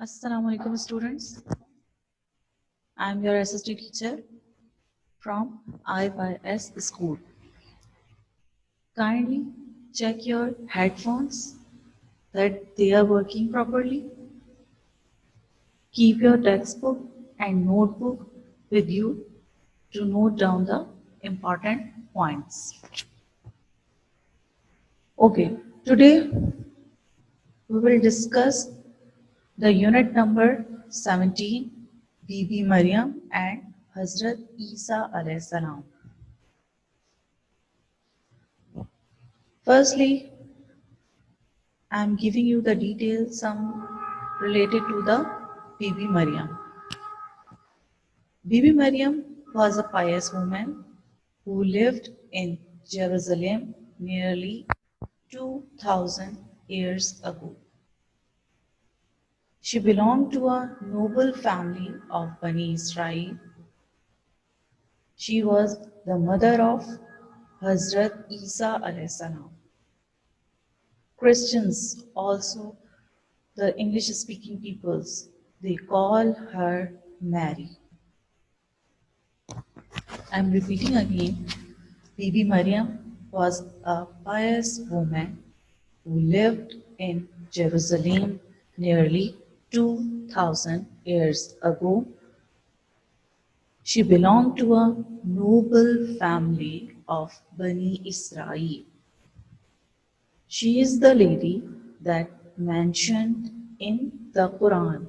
Assalamu alaikum students. I am your SST teacher from IYS school. Kindly check your headphones that they are working properly. Keep your textbook and notebook with you to note down the important points. Okay, today we will discuss the unit number 17, Bibi Maryam and Hazrat Isa alayhi salam. Firstly, I am giving you the details some related to the Bibi Maryam. Bibi Maryam was a pious woman who lived in Jerusalem nearly 2000 years ago. She belonged to a noble family of Bani Israel. She was the mother of Hazrat Isa alayhi salam. Christians also, the English speaking peoples, they call her Mary. I'm repeating again. Bibi Maryam was a pious woman who lived in Jerusalem nearly 2000 years ago. She belonged to a noble family of Bani Israel. She is the lady that mentioned in the Quran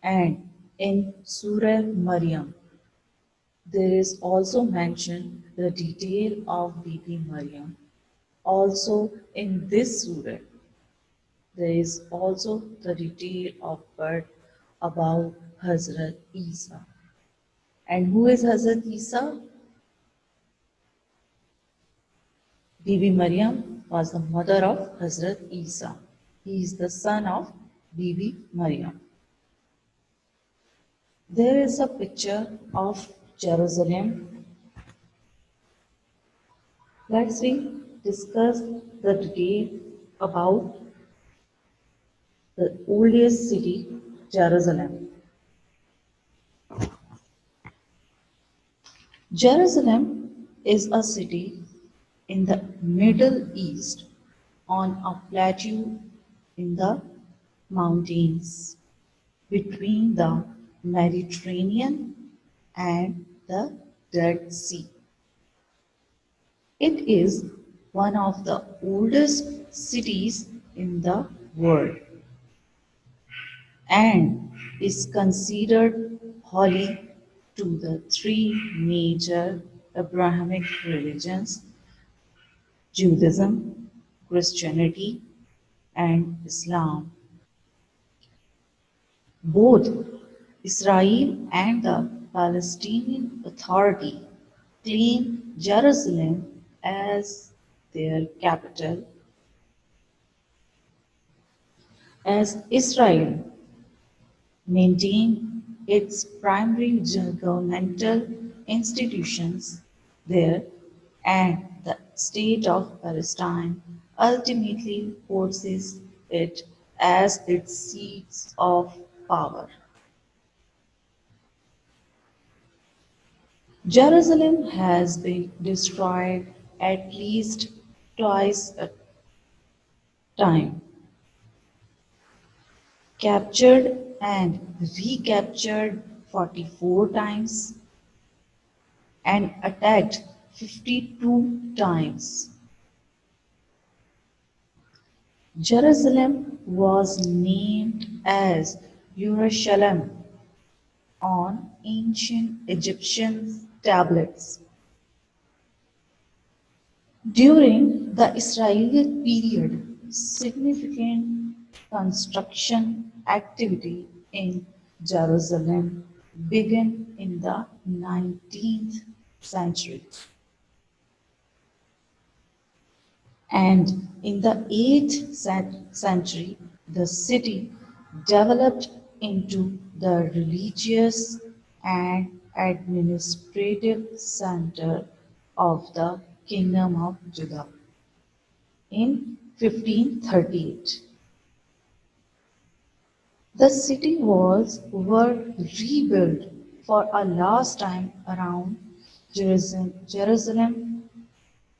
and in Surah Maryam. There is also mentioned the detail of Bibi Maryam. Also in this surah, there is also the detail of birth about Hazrat Isa. And who is Hazrat Isa? Bibi Maryam was the mother of Hazrat Isa. He is the son of Bibi Maryam. There is a picture of Jerusalem. Let's discuss the detail about the oldest city, Jerusalem. Jerusalem is a city in the Middle East on a plateau in the mountains between the Mediterranean and the Dead Sea. It is one of the oldest cities in the world and is considered holy to the three major Abrahamic religions, Judaism, Christianity, and Islam. Both Israel and the Palestinian Authority claim Jerusalem as their capital, as Israel maintains its primary governmental institutions there, and the state of Palestine ultimately forces it as its seat of power. Jerusalem has been destroyed at least twice a time, captured and recaptured 44 times, and attacked 52 times. Jerusalem was named as Yerushalayim on ancient Egyptian tablets. During the Israeli period, significant construction activity in Jerusalem began in the 19th century. And in the 8th century, the city developed into the religious and administrative center of the Kingdom of Judah in 1538. The city walls were rebuilt for a last time around Jerusalem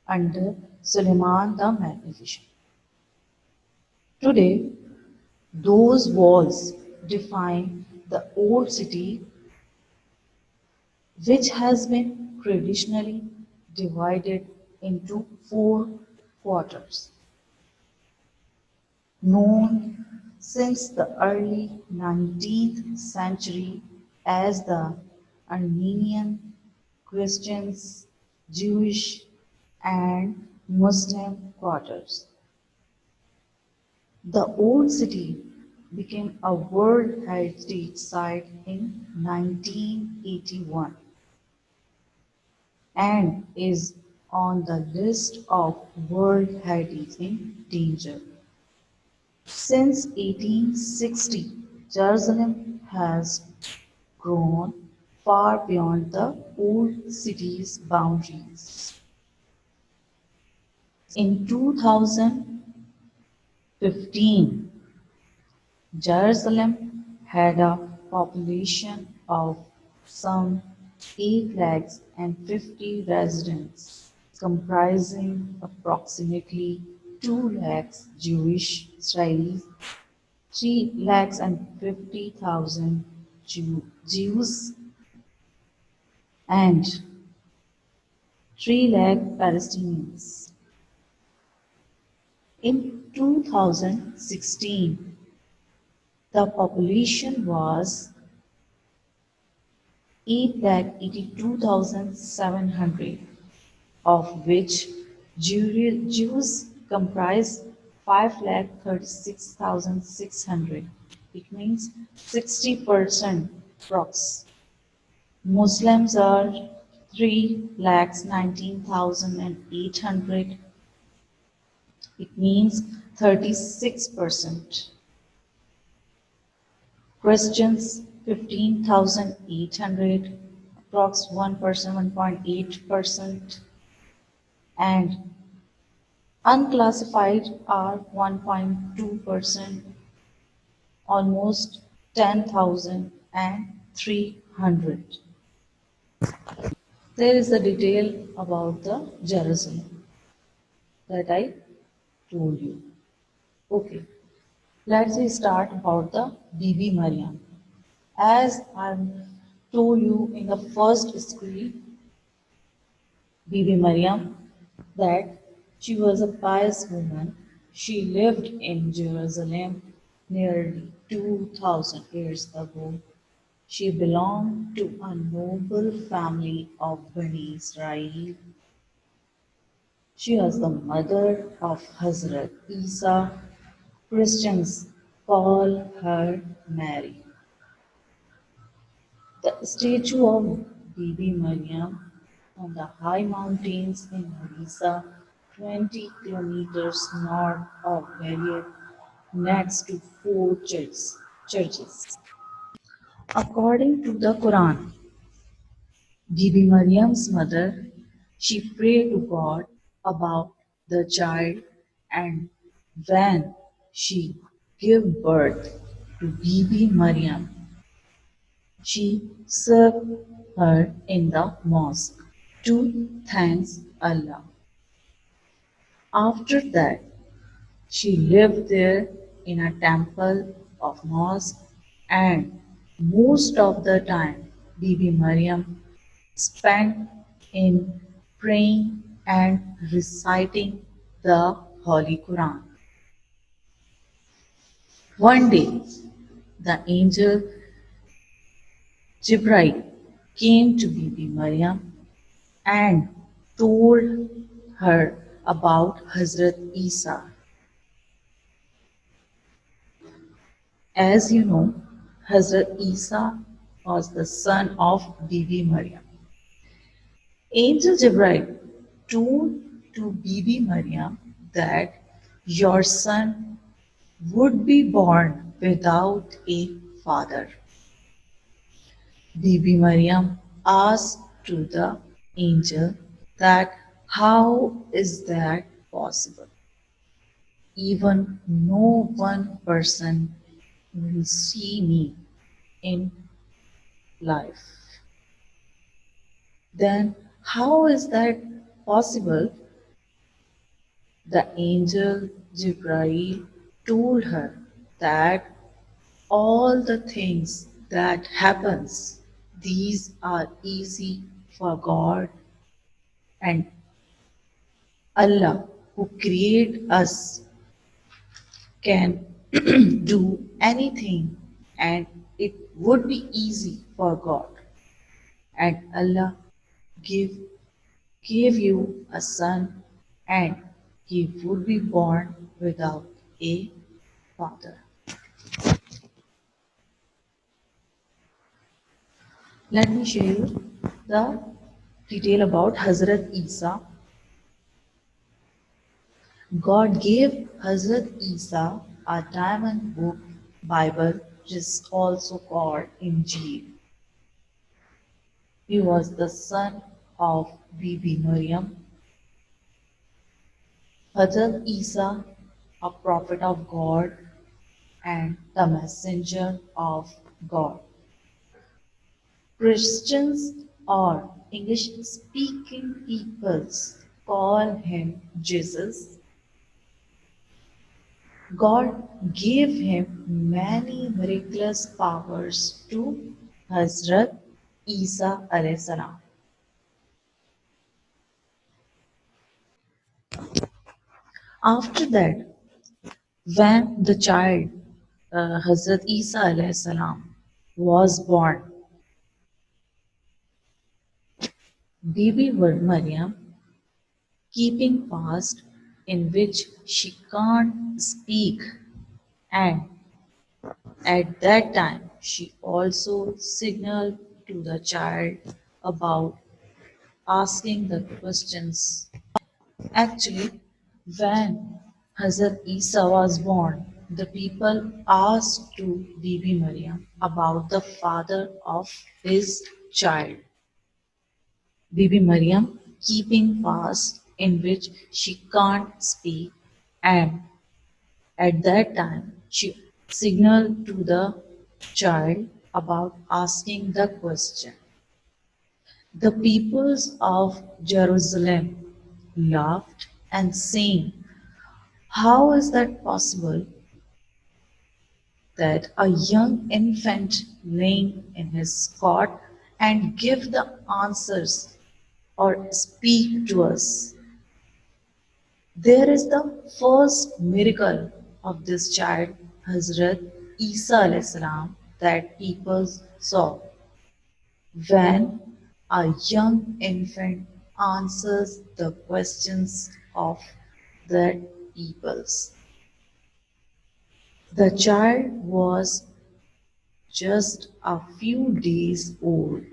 under Suleiman the Magnificent. Today, those walls define the old city, which has been traditionally divided into four quarters, known since the early 19th century as the Armenian, Christians, Jewish, and Muslim quarters. The old city became a World Heritage Site in 1981 and is on the list of World Heritage in Danger. Since 1860, Jerusalem has grown far beyond the old city's boundaries. In 2015, Jerusalem had a population of some 8 lakhs and 50 residents, comprising approximately 2 lakhs Jewish Israelis, 3,50,000 Jews, and 3 lakh Palestinians. In 2016, the population was 8,82,700, of which Jews comprise 5,36,600. It means 60% approx. Muslims are 3,19,800. It means 36%. Christians 15,800, approx 1%, 1.8%, and unclassified are 1.2%, almost 10,300. There is a detail about the Jerusalem that I told you. Okay, let's start about the Bibi Maryam. As I told you in the first screen, Bibi Maryam, that she was a pious woman. She lived in Jerusalem nearly 2000 years ago. She belonged to a noble family of Bani Israel. She was the mother of Hazrat Isa. Christians call her Mary. The statue of Bibi Maryam on the high mountains in Odisha, 20 kilometers north of Gwalior, next to four churches. According to the Quran, Bibi Maryam's mother, she prayed to God about the child, and when she gave birth to Bibi Maryam, she served her in the mosque to thank Allah. After that, she lived there in a temple of mosque, and most of the time Bibi Maryam spent in praying and reciting the Holy Quran. One day, the angel Jibril came to Bibi Maryam and told her about Hazrat Isa. As you know, Hazrat Isa was the son of Bibi Maryam. Angel Jibril told to Bibi Maryam that your son would be born without a father. Bibi Maryam asked to the angel that how is that possible? Even no one person will see me in life. Then, how is that possible? The angel Jibrail told her that all the things that happens, these are easy for God and Allah who create us can do anything and it would be easy for God. And Allah give gave you a son and he would be born without a father. Let me show you the detail about Hazrat Isa. God gave Hazrat Isa a diamond book Bible, which is also called Injil. He was the son of Bibi Maryam. Hazrat Isa, a prophet of God and the messenger of God. Christians or English speaking peoples call him Jesus. God gave him many miraculous powers to Hazrat Isa alayhi salam. After that, when the child Hazrat Isa alayhi salam was born, Bibi Maryam keeping fast in which she can't speak, and at that time she also signaled to the child about asking the questions. Actually, when Hazrat Isa was born, the people asked to Bibi Maryam about the father of his child. Bibi Maryam keeping fast in which she can't speak, and at that time she signaled to the child about asking the question. The peoples of Jerusalem laughed and saying, how is that possible that a young infant laying in his cot and give the answers or speak to us? There is the first miracle of this child, Hazrat Isa alayhi salam, that people saw when a young infant answers the questions of the peoples. The child was just a few days old,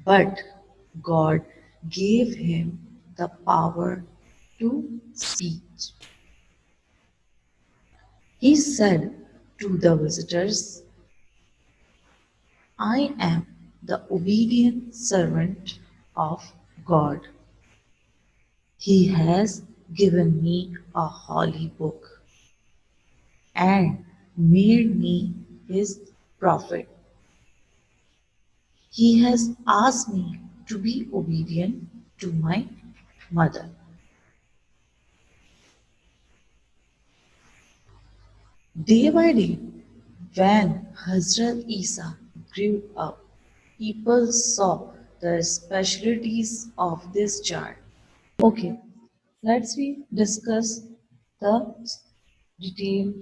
but God gave him the power to speak. He said to the visitors, I am the obedient servant of God. He has given me a holy book and made me his prophet. He has asked me to be obedient to my mother. Day by day, when Hazrat Isa grew up, people saw the specialties of this child. Okay, let's we discuss the detail,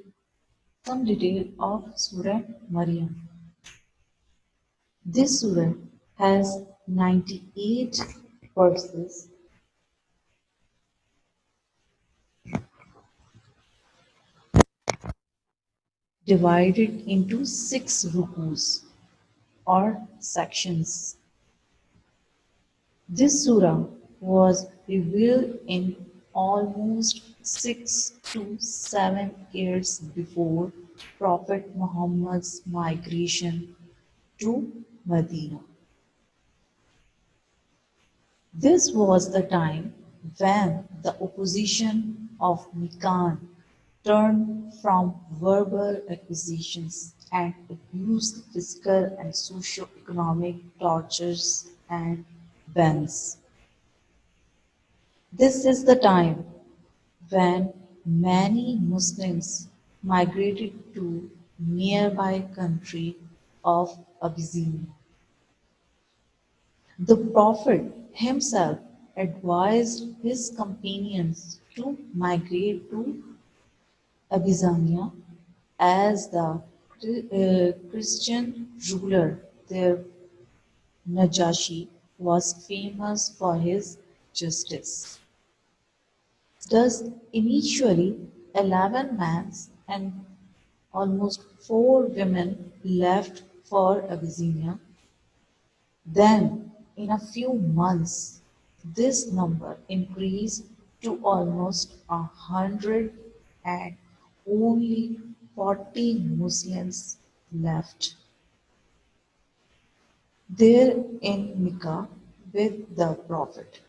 some detail of Surah Maryam. This surah has 98 verses divided into 6 rukus or sections. This surah was revealed in almost 6 to 7 years before Prophet Muhammad's migration to Medina. This was the time when the opposition of Mikan turned from verbal accusations and abused physical and socio-economic tortures and bans. This is the time when many Muslims migrated to nearby country of Abyssinia. The Prophet himself advised his companions to migrate to Abyssinia as the Christian ruler there, Najashi, was famous for his justice. Thus, initially 11 men and almost 4 women left for Abyssinia. Then, in a few months, this number increased to almost 100 and only 40 Muslims left there in Mecca with the Prophet.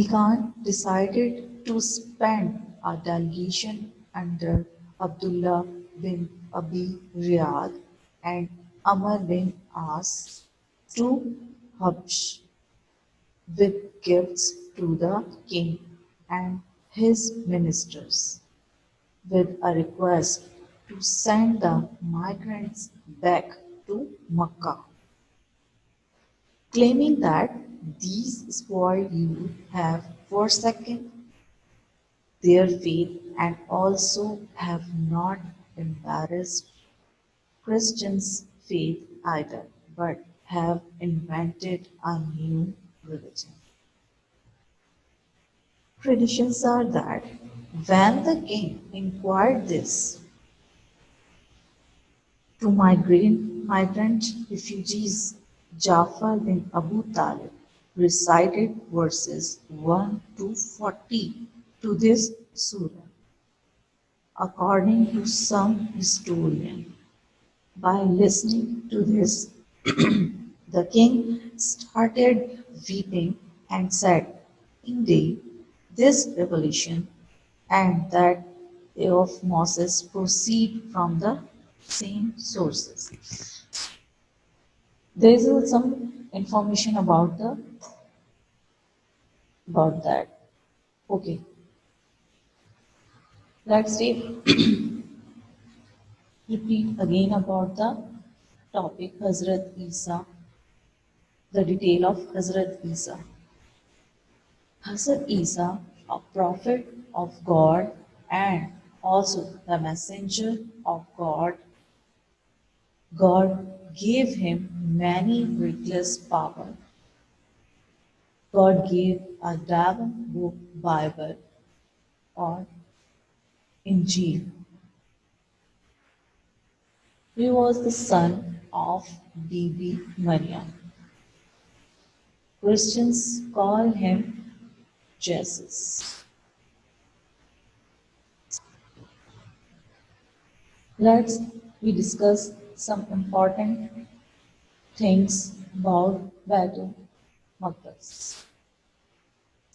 Khan decided to send a delegation under Abdullah bin Abi Riyad and Amr bin As to Habsh with gifts to the king and his ministers, with a request to send the migrants back to Makkah, claiming that these spoiled youth have forsaken their faith and also have not embarrassed Christians' faith either, but have invented a new religion. Traditions are that when the king inquired this to migrant refugees, Jafar bin Abu Talib recited verses 1 to 40 to this surah. According to some historian, by listening to this, the king started weeping and said, "Indeed, this revelation and that of Moses proceed from the same sources." There is some information about that. Okay, let's repeat again about the topic Hazrat Isa, the detail of Hazrat Isa. Hazrat Isa, a prophet of God and also the messenger of God, God gave him many reckless power. God gave a divine book Bible or Injil. He was the son of Bibi Maryam. Christians call him Jesus. Let's we discuss some important things about Baitul Maqdis.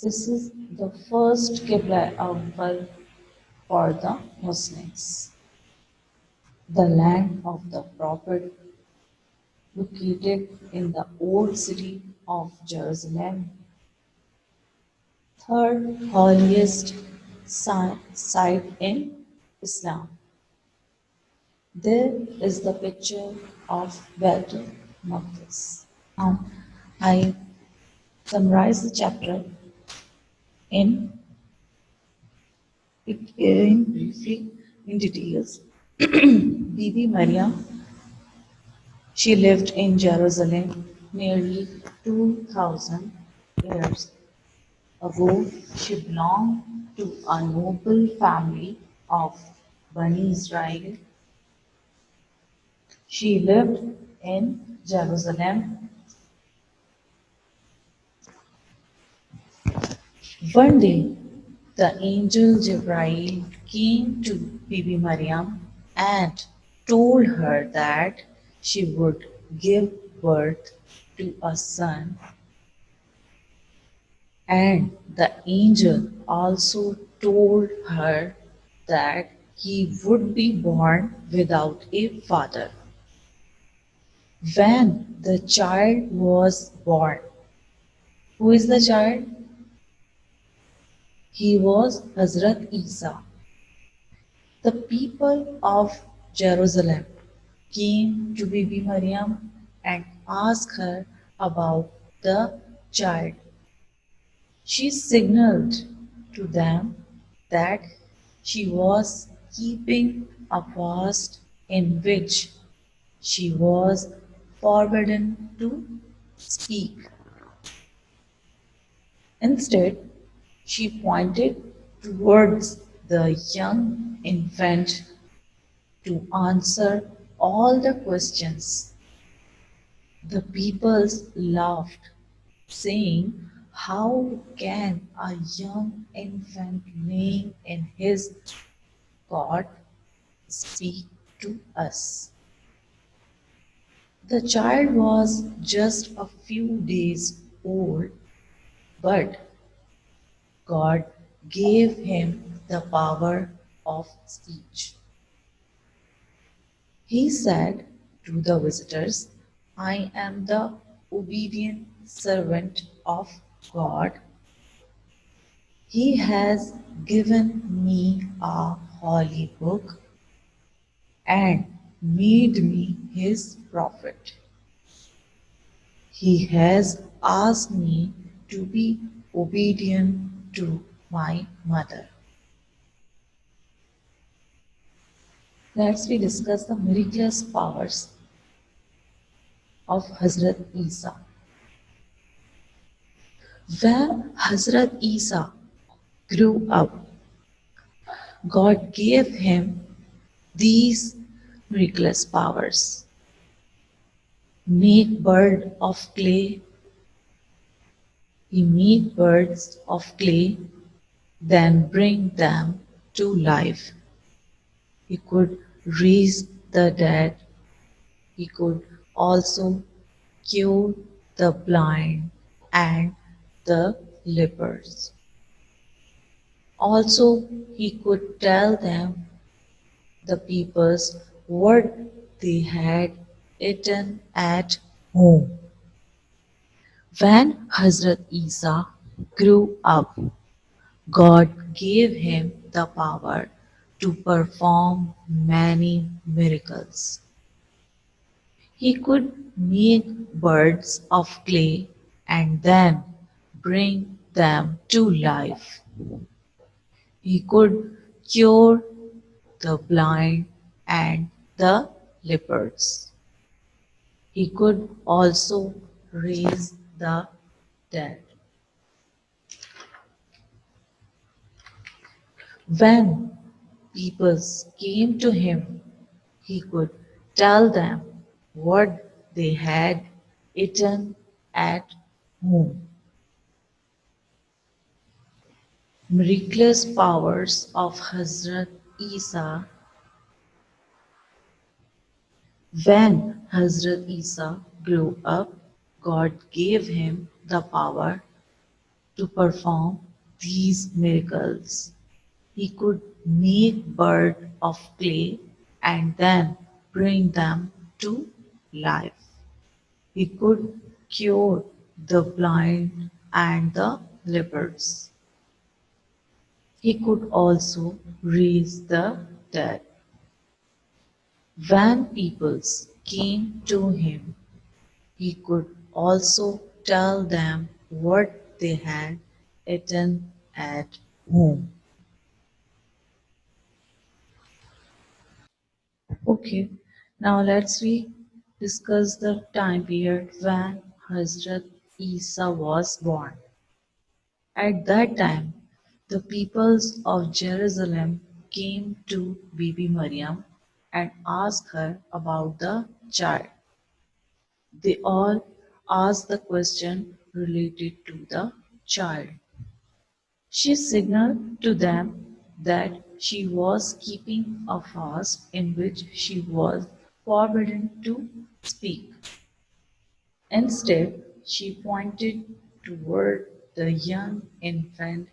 This is the first Qibla Awwal for the Muslims. The land of the Prophet, located in the old city of Jerusalem, third holiest site in Islam. There is the picture of Baitul Maqdis. Now, I summarize the chapter in briefly in details. Bibi Maryam, she lived in Jerusalem nearly 2000 years ago. She belonged to a noble family of Bani Israel. She lived in Jerusalem. One day, the angel Jibreel came to Bibi Maryam and told her that she would give birth to a son, and the angel also told her that he would be born without a father. When the child was born, who is the child? He was Hazrat Isa. The people of Jerusalem came to Bibi Maryam and asked her about the child. She signaled to them that she was keeping a fast in which she was forbidden to speak. Instead, she pointed towards the young infant to answer all the questions. The people laughed, saying, "How can a young infant laying in his cot speak to us?" The child was just a few days old, but God gave him the power of speech. He said to the visitors, "I am the obedient servant of God. He has given me a holy book and made me his prophet. He has asked me to be obedient to my mother." Let's we discuss the miraculous powers of Hazrat Isa. When Hazrat Isa grew up, God gave him these miraculous powers. Make bird of clay. He made birds of clay, then bring them to life. He could raise the dead. He could also cure the blind and the lepers. Also, he could tell them, the peoples, what they had eaten at home. When Hazrat Isa grew up, God gave him the power to perform many miracles. He could make birds of clay and then bring them to life. He could cure the blind and the lepers. He could also raise the dead. When people came to him, he could tell them what they had eaten at home. Miraculous powers of Hazrat Isa. When Hazrat Isa grew up, God gave him the power to perform these miracles. He could make bird of clay and then bring them to life. He could cure the blind and the lepers. He could also raise the dead. When peoples came to him, he could also tell them what they had eaten at home. Okay, now let's discuss the time period when Hazrat Isa was born. At that time, the peoples of Jerusalem came to Bibi Maryam and asked her about the child. They all asked the question related to the child. She signaled to them that she was keeping a fast in which she was forbidden to speak. Instead, she pointed toward the young infant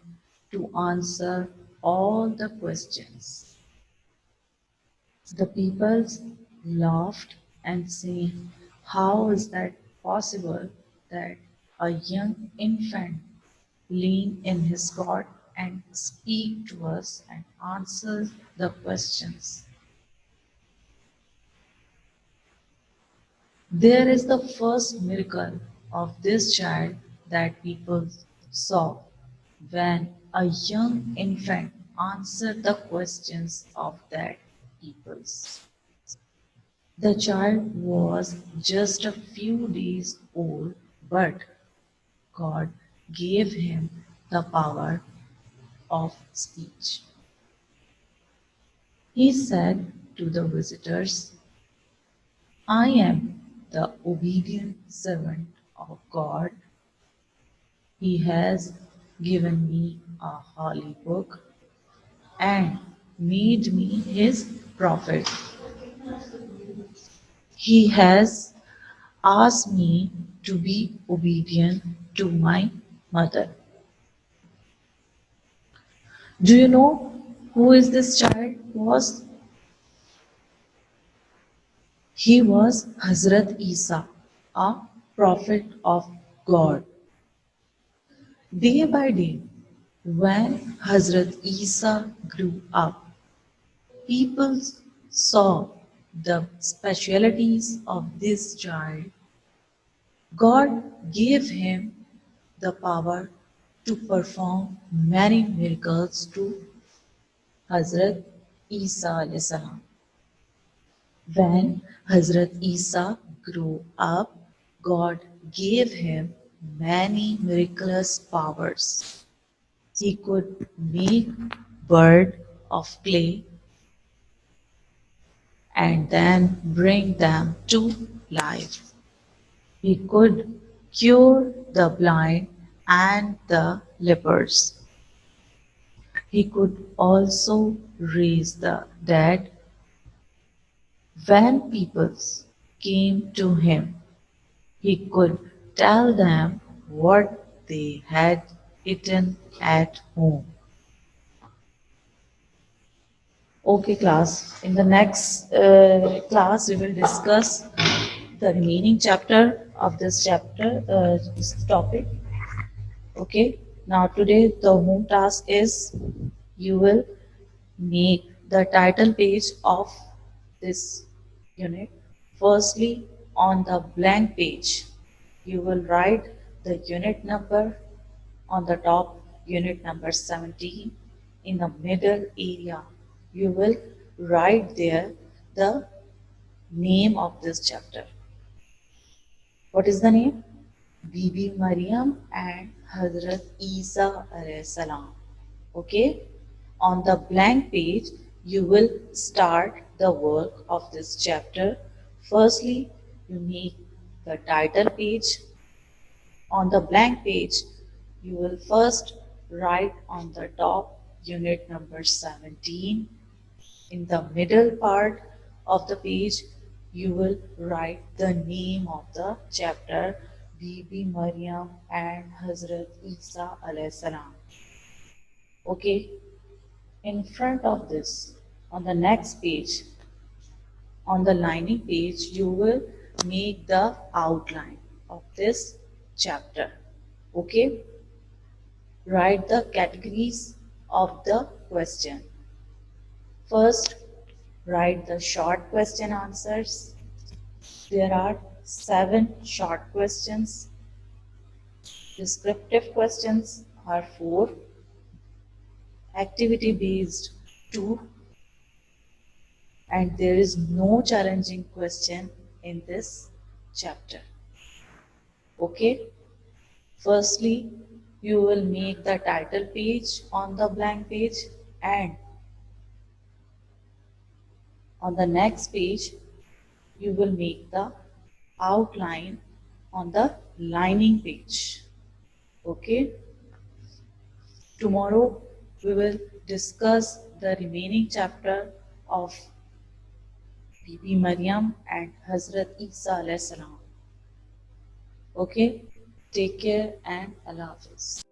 to answer all the questions. The people laughed and said, "How is that possible that a young infant lean in his cot and speak to us and answer the questions?" There is the first miracle of this child that people saw when a young infant answered the questions of that peoples. The child was just a few days old, but God gave him the power of speech. He said to the visitors, "I am the obedient servant of God. He has given me a holy book and made me his prophet. He has asked me to be obedient to my mother." Do you know who is this child was? He was Hazrat Isa, a prophet of God. Day by day, when Hazrat Isa grew up, people saw the specialities of this child. God gave him the power to perform many miracles to Hazrat Isa alayhi salam. When Hazrat Isa grew up, God gave him many miraculous powers. He could make bird of clay and then bring them to life. He could cure the blind and the lepers. He could also raise the dead. When people came to him, he could tell them what they had eaten at home. Okay, class. In the next class, we will discuss the remaining chapter of this topic. Okay. Now, today the home task is you will make the title page of this unit. Firstly, on the blank page, you will write the unit number on the top, unit number 17. In the middle area, you will write there the name of this chapter. What is the name? Bibi Maryam and Hazrat Isa alayhi salam. Okay? On the blank page, you will start the work of this chapter. Firstly, you make the title page. On the blank page, you will first write on the top unit number 17. In the middle part of the page, you will write the name of the chapter, Bibi Maryam and Hazrat Isa alayhi salam. Okay, in front of this, on the next page, on the lining page, you will make the outline of this chapter. Okay, write the categories of the question. First, write the short question answers. There are 7 short questions. Descriptive questions are 4. Activity based 2. And there is no challenging question in this chapter. Okay. Firstly, you will make the title page on the blank page, and on the next page, you will make the outline on the lining page. Okay. Tomorrow we will discuss the remaining chapter of Bibi Maryam and Hazrat Isa alayhi salam. Okay. Take care and Allah Hafiz.